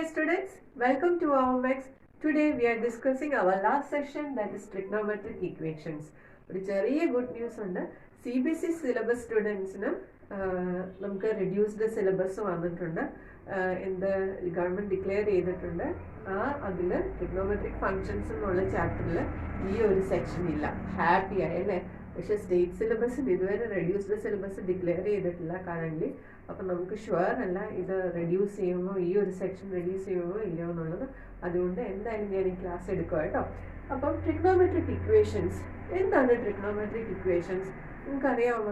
students, welcome to our Max. Today we are discussing our last session, that is trigonometric equations. Very good news on the CBSE syllabus students. We reduced the syllabus in the government declared trigonometric functions in chapter this section. Happy state syllabus reduced the syllabus declared currently. Now, we sure either reduce section reduce class trigonometric equations. Trigonometric equations? Trigonometric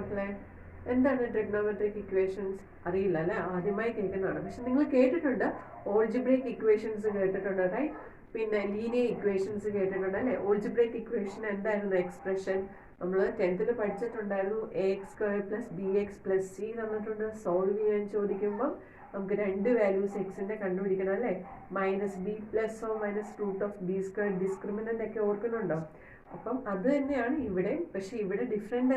equations? Algebraic equations, right? Linear equations. Algebraic equation and the expression. We 10th ax square plus bx plus c solve two values x minus b plus or minus root of b square discriminant different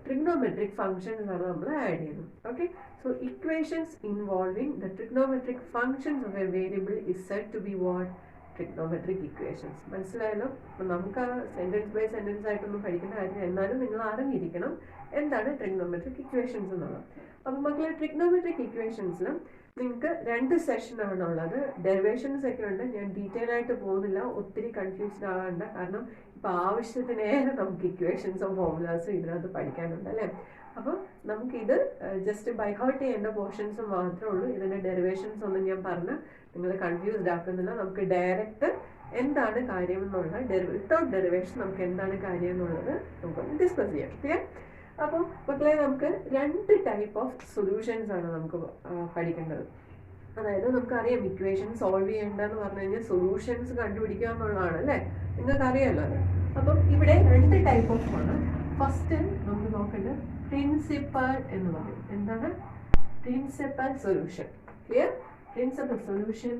trigonometric functions okay, so equations involving the trigonometric functions of a variable is said to be what? Trigonometric equations. മനസ്സിലായല്ലോ? അപ്പോൾ നമുക്ക് sentence by sentence ആയിട്ടൊന്നും പഠിക്കേണ്ട കാര്യമില്ല. എന്നാലും നിങ്ങൾ അറിഞ്ഞിരിക്കണം എന്താണ് ട്രിഗണോമെട്രിക് ഇക്വേഷൻസ് എന്നുള്ളത്. അപ്പോൾ മക്കളെ ട്രിഗണോമെട്രിക് ഇക്വേഷൻസിൽ നിങ്ങൾക്ക് രണ്ട് സെഷൻ ആണുള്ളത്. ഡെറിവേഷൻസ് ഒക്കെ ഉണ്ട്. ഞാൻ ഡീറ്റെയിൽ ആയിട്ട് പോകുന്നില്ല, ഒത്തിരി കൺഫ്യൂസ്ഡ് ആകണ്ട. കാരണം ഇപ്പോൾ ആവശ്യത്തിനേറെ നമുക്ക് ഇക്വേഷൻസും ഫോർമുലാസും ഇതിനകത്ത് പഠിക്കാനുണ്ട് അല്ലേ. അപ്പോൾ നമുക്കിത് ജസ്റ്റ് ബൈ ഹാർട്ട് ചെയ്യേണ്ട പോർഷൻസ് മാത്രമേ ഉള്ളൂ. ഇതിൻ്റെ ഡെറിവേഷൻസ് ഒന്നും ഞാൻ പറഞ്ഞ് നിങ്ങൾ കൺഫ്യൂസ്ഡ് ആക്കുന്നില്ല. നമുക്ക് ഡയറക്റ്റ് എന്താണ് കാര്യം എന്നുള്ള വിത്തൗട്ട് ഡെറിവേഷൻ നമുക്ക് എന്താണ് കാര്യം എന്നുള്ളത് നമുക്കൊന്ന് ഡിസ്കസ് ചെയ്യാം. ക്ലിയർ? അപ്പോൾ മക്കളെ നമുക്ക് രണ്ട് ടൈപ്പ് ഓഫ് സൊല്യൂഷൻസ് ആണ് നമുക്ക് പഠിക്കേണ്ടത്. അതായത് നമുക്കറിയാം ഇക്വേഷൻ സോൾവ് ചെയ്യേണ്ടതെന്ന് പറഞ്ഞു കഴിഞ്ഞാൽ സൊല്യൂഷൻസ് കണ്ടുപിടിക്കുക എന്നുള്ളതാണ് അല്ലേ. നിങ്ങൾക്ക് അറിയാമല്ലോ അത്. അപ്പം ഇവിടെ രണ്ട് ടൈപ്പ് ഓഫ് ആണ്. ഫസ്റ്റ് നമുക്ക് നോക്കേണ്ടത് പ്രിൻസിപ്പൽ എന്ന് പറയും. എന്താണ്? Principal solution. Clear? Principal solution,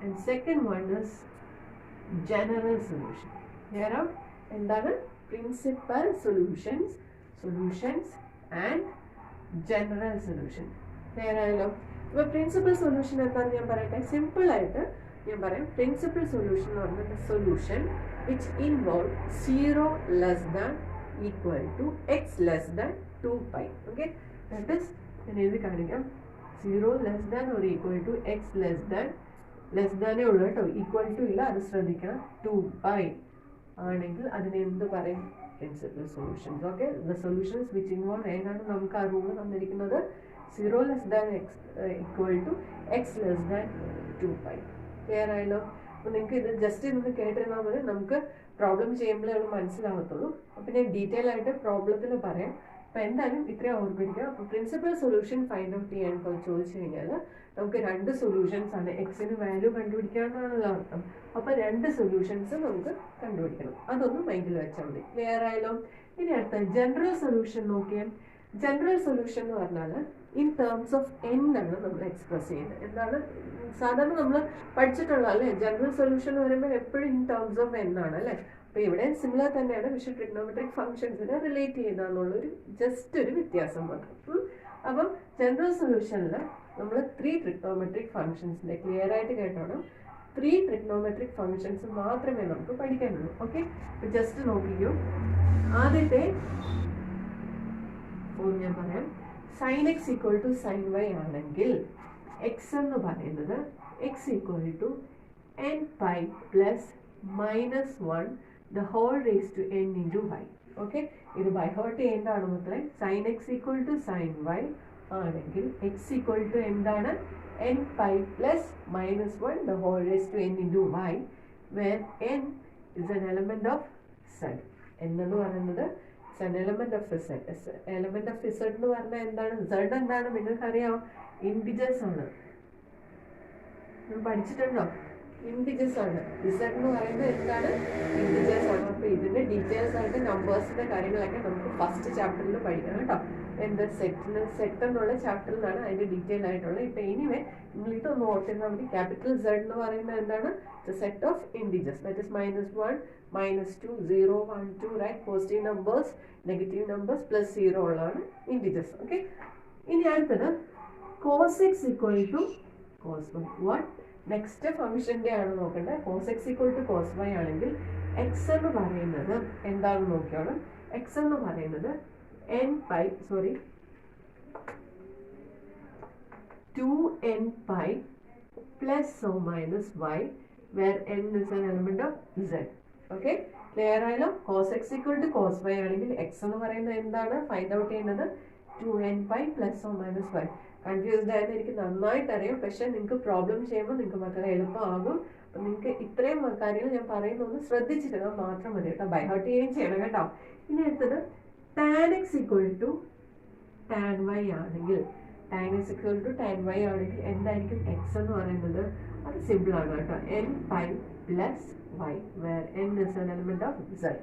and second one is general solution. Here are endana principal solutions and general solution. Here are the principal solution enna njan parayte simple aayittu njan parayam. Principal solution orna the solution which involve 0 less than equal to x less than 2 pi. Okay, that is enedi kanikam 0 less than or equal to x less than equal to 2 pi ആണെങ്കിൽ അതിനെ എന്ത് പറയും? Principal solutions. Okay, the solutions which involve ഏതാണ് നമുക്ക് ആ rule തന്നിരിക്കുന്നത് 0 less than x equal to x less than 2 pi. Clear ആയല്ലോ? അപ്പോൾ നിങ്ങൾക്ക് ഇത് ജസ്റ്റ് ഇന്ന് കേട്ടിരുന്നാൽ മതി. നമുക്ക് പ്രോബ്ലം ചെയ്യുമ്പോഴേ അത് മനസ്സിലാകത്തുള്ളൂ. അപ്പോൾ ഞാൻ ഡീറ്റെയിൽ ആയിട്ട് പ്രോബ്ലത്തിൽ പറയാം. അപ്പോൾ എന്തായാലും ഇത്രയും ഓർമ്മിക്കുക. അപ്പോൾ പ്രിൻസിപ്പൽ സൊല്യൂഷൻ ഫൈൻഡ് ഔട്ട് ചെയ്യാൻ ചോദിച്ചു കഴിഞ്ഞാൽ നമുക്ക് രണ്ട് സൊല്യൂഷൻസ് ആണ്. എക്സിന് വാല്യൂ കണ്ടുപിടിക്കാമെന്നാണല്ലോ അർത്ഥം. അപ്പോൾ രണ്ട് സൊല്യൂഷൻസ് നമുക്ക് കണ്ടുപിടിക്കണം. അതൊന്നും മൈൻഡിൽ വെച്ചാൽ മതി. ക്ലിയർ ആയാലോ? ഇനി അടുത്ത ജനറൽ സൊല്യൂഷൻ നോക്കിയാൽ, ജനറൽ സൊല്യൂഷൻ എന്ന് പറഞ്ഞാൽ ഇൻ ടേംസ് ഓഫ് എൻ ആണ് നമ്മൾ എക്സ്പ്രസ് ചെയ്യുന്നത്. എന്താണ് സാധാരണ നമ്മൾ പഠിച്ചിട്ടുള്ള അല്ലേ? ജനറൽ സൊല്യൂഷൻ എന്ന് പറയുമ്പോൾ എപ്പോഴും ഇൻ ടേംസ് ഓഫ് എൻ ആണ് അല്ലേ. അപ്പോൾ ഇവിടെ സിമിലർ തന്നെയാണ്, പക്ഷേ ട്രിഗണോമെട്രിക് ഫംഗ്ഷൻസിനെ റിലേറ്റ് ചെയ്യുന്നതെന്നുള്ളൊരു ജസ്റ്റ് ഒരു വ്യത്യാസം മാത്രം. അപ്പം ജനറൽ സൊല്യൂഷനിൽ നമ്മൾ 3 ട്രിഗണോമെട്രിക് ഫംഗ്ഷൻസിൻ്റെ ക്ലിയർ ആയിട്ട് കേട്ടോണം. 3 ട്രിഗണോമെട്രിക് ഫംഗ്ഷൻസ് മാത്രമേ നമുക്ക് പഠിക്കാനുള്ളൂ. ഓക്കെ, അപ്പോൾ ജസ്റ്റ് നോക്കിക്കോ. ആദ്യത്തെ ഞാൻ പറയാം. Sine x equal to sine y ആണെങ്കിൽ എക്സ് എന്ന് പറയുന്നത് x equal to n pi plus -1 the whole raised to n into y. Okay, ഇത് ബൈ ഹാർട്ട് എന്താണ് മക്കളെ? sin x equal to sin y ആണെങ്കിൽ x equal to എന്താണ്? n pi plus -1 the whole raised to n into y, where n is an element of z. എന്ന് പറയുന്നത് is an element of z. element of z എന്ന് പറഞ്ഞാൽ എന്താണ്? z എന്താണ് നിങ്ങൾക്കറിയാമോ? Integers ആണ്. നിങ്ങൾ പഠിച്ചിട്ടുണ്ടോ? ഇൻഡിജേഴ്സ് ആണ്. z എന്ന് പറയുന്നത് എന്താണ്? ഇൻഡിജേഴ്സ് ആണ്. അപ്പോൾ ഇതിൻ്റെ ഡീറ്റെയിൽസ് ആയിട്ട് നമ്പേഴ്സിൻ്റെ കാര്യങ്ങളൊക്കെ നമുക്ക് ഫസ്റ്റ് ചാപ്റ്ററിൽ പഠിക്കണം കേട്ടോ. എന്താ സെറ്റ് എന്നുള്ള ചാപ്റ്ററിലാണ് അതിൻ്റെ ഡീറ്റെയിൽ ആയിട്ടുള്ളത്. ഇപ്പോൾ എനിവേ നിങ്ങൾ ഇതൊന്ന് ഓർത്തിരുന്നാൽ മതി. ക്യാപിറ്റൽ z എന്ന് പറയുന്നത് എന്താണ്? The set of integers, that is -1 -2 0 1 2 right. Positive numbers negative numbers plus 0 ഉള്ളതാണ് ഇൻഡിജേഴ്സ്. ഓക്കെ, ഇനി അടുത്തത് cos x equal to cos y. What? Next ഫംഗ്ഷൻ്റെ ആണ് നോക്കേണ്ടത്. cos x equal to cos y ആണെങ്കിൽ എക്സ് എന്ന് പറയുന്നത് എന്താണെന്ന് നോക്കിയോണം. എക്സ് എന്ന് പറയുന്നത് sorry 2n pi plus or minus y, where n is an element of z. Okay, clear ആയല്ലോ. cos x equal to cos y ആണെങ്കിൽ x എന്ന് പറയുന്നത് എന്താണ് ഫൈൻഡ് ഔട്ട് ചെയ്യുന്നത് 2n pi plus or minus y. Confused ആയത് എനിക്ക് നന്നായിട്ട് അറിയാം, പക്ഷെ നിങ്ങൾക്ക് പ്രോബ്ലം ചെയ്യുമ്പോൾ നിങ്ങൾക്ക് മക്കളെ എളുപ്പമാകും. അപ്പം നിങ്ങൾക്ക് ഇത്രയും കാര്യങ്ങൾ ഞാൻ പറയുന്നൊന്ന് ശ്രദ്ധിച്ചിരുന്നാൽ മാത്രം മതി കേട്ടോ, ബൈഹാർട്ട് ചെയ്യുകയും ചെയ്യണം കേട്ടോ. ഇനി അടുത്തത് tan x equal to tan y ആണെങ്കിൽ tan x equal to tan y ആണെങ്കിൽ എന്തായിരിക്കും x എന്ന് പറയുന്നത്? അത് സിമ്പിൾ ആണ് കേട്ടോ, n pi plus y, where n is an element of z.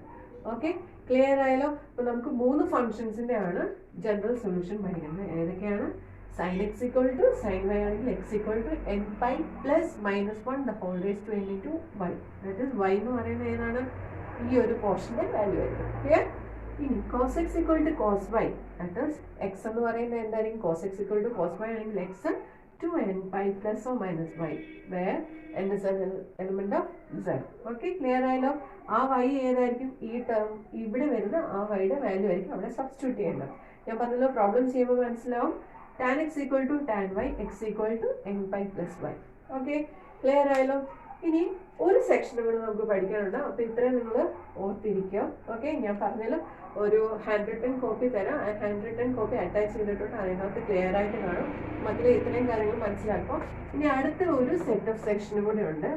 Okay, clear ആയാലോ? അപ്പോൾ നമുക്ക് 3 ഫംഗ്ഷൻസിൻ്റെ ആണ് ജനറൽ സൊല്യൂഷൻ പഠിക്കുന്നത്. ഏതൊക്കെയാണ്? sin x equal to sin y ആണെങ്കിൽ x equal to n pi plus minus 1 the whole raised to n into y. That is y എന്ന് പറയുന്നത് ഏതാണ്? ഈ ഒരു പോർഷൻ്റെ വാല്യൂ ആയിരിക്കും. ക്ലിയർ? ഇനി cos x equal to cos y, that is x എന്ന് പറയുന്നത് എന്തായിരിക്കും? cos x equal to cos y ആണെങ്കിൽ x 2n pi plus or minus y, where n is an element of z. Okay, clear ആയല്ലോ? ആ y ഏതായിരിക്കും? ഈ term ഇവിടെ വരുന്ന ആ വൈയുടെ വാല്യൂ ആയിരിക്കും അവിടെ സബ്സ്റ്റിറ്റ്യൂട്ട് ചെയ്യേണ്ടത്. ഞാൻ പറഞ്ഞല്ലോ, പ്രോബ്ലം ചെയ്യുമ്പോൾ മനസ്സിലാവും. tan x equal to tan y, x equal to n pi plus y. Okay, clear ആയല്ലോ? ഇനി ഒരു സെക്ഷൻ കൂടെ നമുക്ക് പഠിക്കാനുണ്ട്. അപ്പോൾ ഇത്രയും നിങ്ങൾ ഓർത്തിരിക്കുക. ഓക്കെ, ഞാൻ പറഞ്ഞല്ലോ ഒരു ഹാൻഡ് റിട്ടൺ കോപ്പി തരാം. ആ ഹാൻഡ് റിട്ടൺ കോപ്പി അറ്റാച്ച് ചെയ്തിട്ടുണ്ട്, അതിനകത്ത് ക്ലിയർ ആയിട്ട് കാണും. മക്കളെ ഇത്രയും കാര്യങ്ങൾ മനസ്സിലാക്കും. ഇനി അടുത്ത ഒരു സെറ്റ് ഓഫ് സെക്ഷനും കൂടെ ഉണ്ട്,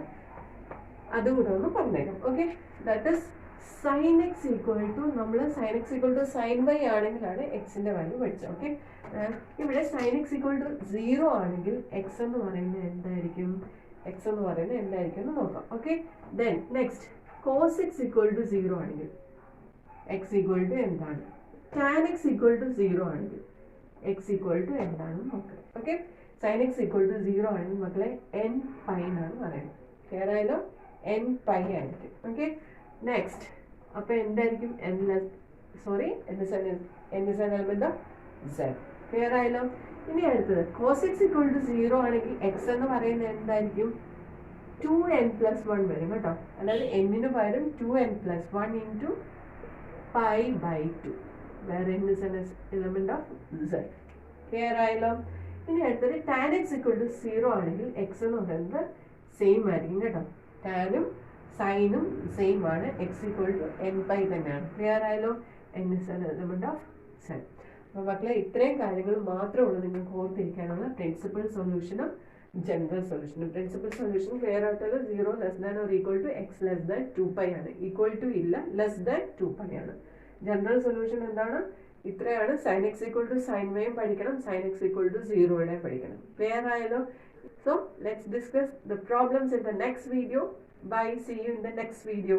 അതുകൂടെ ഒന്ന് പറഞ്ഞേക്കാം. Okay, that is sin x equal to, നമ്മൾ sin x equal to sin y ആണെങ്കിലാണ് എക്സിൻ്റെ വാല്യൂ പഠിച്ചത്. ഓക്കെ, ഇവിടെ sin x equal to 0 ആണെങ്കിൽ എക്സ് എന്ന് പറയുന്നത് എന്തായിരിക്കും? എക്സ് എന്ന് പറയുന്നത് എന്തായിരിക്കും എന്ന് നോക്കാം. Okay, then next cos x equal to 0 ആണെങ്കിൽ എക്സ് ഈക്വൽ ടു എന്താണ്? tan x equal to 0 ആണെങ്കിൽ എക്സ് ഈക്വൽ ടു എന്താണെന്ന് നോക്കാം. Okay, sin x equal to 0 ആണെങ്കിൽ മക്കളെ n pi എന്നാണ് പറയുന്നത്. ക്ലിയർ ആയല്ലോ? n pi ആയിരിക്കും. ഓക്കെ, നെക്സ്റ്റ് അപ്പോൾ എന്തായിരിക്കും? n is an element of z. Clear ആയല്ലോ? ഇനി അടുത്തത് cos x equal to 0 ആണെങ്കിൽ എക്സ് എന്ന് പറയുന്നത് എന്തായിരിക്കും? 2n plus 1 വരും കേട്ടോ. അതായത് എന്നിന് പകരം 2n plus 1 into pi by 2, where n is an element of z. Clear ആയല്ലോ? ഇനി അടുത്തത് tan x equal to 0 ആണെങ്കിൽ എക്സ് എന്ന് പറയുന്നത് സെയിം ആയിരിക്കും കേട്ടോ. ടാനും സൈനും സെയിം ആണ്. X equal to n pi തന്നെയാണ്. ക്ലിയർ ആയല്ലോ? n is an element of z. അപ്പോൾ മക്കളെ ഇത്രയും കാര്യങ്ങൾ മാത്രമേ ഉള്ളൂ നിങ്ങൾക്ക് ഓർത്തിരിക്കാനുള്ള പ്രിൻസിപ്പൽ സൊല്യൂഷനും ജനറൽ സൊല്യൂഷനും. പ്രിൻസിപ്പൽ സൊല്യൂഷൻ ക്ലിയർ ആയിട്ടുള്ള 0 less than or equal to x less than 2π ആണ്. ഈക്വൽ ടു ഇല്ല, ലെസ് ദാൻ 2π ആണ്. ജനറൽ സൊല്യൂഷൻ എന്താണ്? ഇത്രയാണ്. sin x equal to sin y പഠിക്കണം, sin x equal to 0 പഠിക്കണം. ക്ലിയർ ആയല്ലോ? So let's discuss the problems in the next video. Bye, see you in the next video.